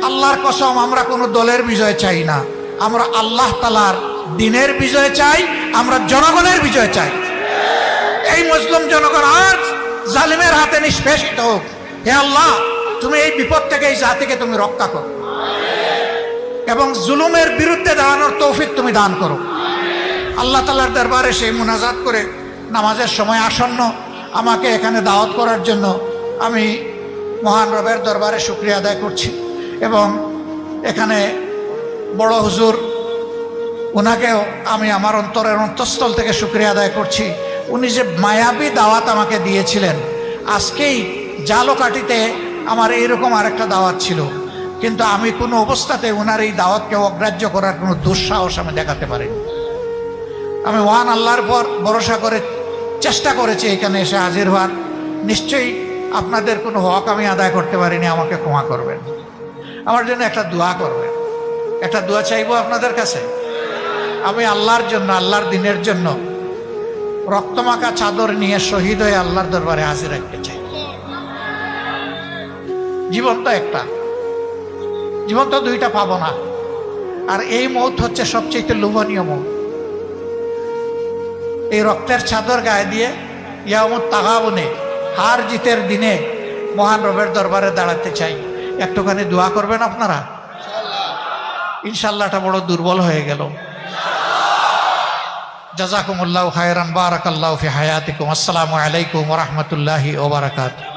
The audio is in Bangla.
আল্লাহর কসম, আমরা কোনো দলের বিজয় চাই না, আমরা আল্লাহ তাআলার দ্বীনের বিজয় চাই, আমরা জনগণের বিজয় চাই। এই মুসলিম জনগণ আজ জালিমের হাতে নিষ্পেষিত হোক। হে আল্লাহ, তুমি এই বিপদ থেকে, এই জাতিকে তুমি রক্ষা করো এবং জুলুমের বিরুদ্ধে দাঁড়ানোর তৌফিক তুমি দান করো। আল্লাহ তাআলার দরবারে সেই মুনাজাত করে নামাজের সময় আসন্ন আমাকে এখানে দাওয়াত করার জন্য আমি মহান রবের দরবারে শুকরিয়া আদায় করছি এবং এখানে বড় হুজুর ওনাকেও আমি আমার অন্তরের অন্তঃস্থল থেকে শুকরিয়া আদায় করছি। উনি যে মায়াবী দাওয়াত আমাকে দিয়েছিলেন, আজকেই জালকাঠিতে আমার এইরকম আরেকটা দাওয়াত ছিল, কিন্তু আমি কোনো অবস্থাতে ওনার এই দাওয়াতকে অগ্রাহ্য করার কোনো দুঃসাহস আমি দেখাতে পারিনি। আমি মহান আল্লাহর পর ভরসা করে চেষ্টা করেছি এখানে এসে হাজির হওয়ার। নিশ্চয়ই আপনাদের কোনো হক আমি আদায় করতে পারিনি, আমাকে ক্ষমা করবেন। আমার জন্য একটা দোয়া করবেন, একটা দোয়া চাইবো আপনাদের কাছে। আমি আল্লাহর জন্য, আল্লাহর দ্বীনের জন্য রক্তমাখা চাদর নিয়ে শহীদ হয়ে আল্লাহর দরবারে হাজির রাখতে চাই। জীবন তো একটা, জীবন তো দুইটা পাবো না, আর এই মৌত হচ্ছে সবচেয়ে লোভনীয় মৌত। এই রক্তের চাদর গায়ে দিয়ে ইয়ামুত তাগাবুনে, হার জিতের দিনে মহান রবের দরবারে দাঁড়াতে চাই। একটুখানি দোয়া করবেন আপনারা ইনশাআল্লাহ। এটা বড় দুর্বল হয়ে গেল। জাযাকুমুল্লাহু খায়রান, বারাকাল্লাহু ফি হায়াতিকুম। আসসালামু আলাইকুম ওয়া রাহমাতুল্লাহি ওয়া বারাকাতুহু।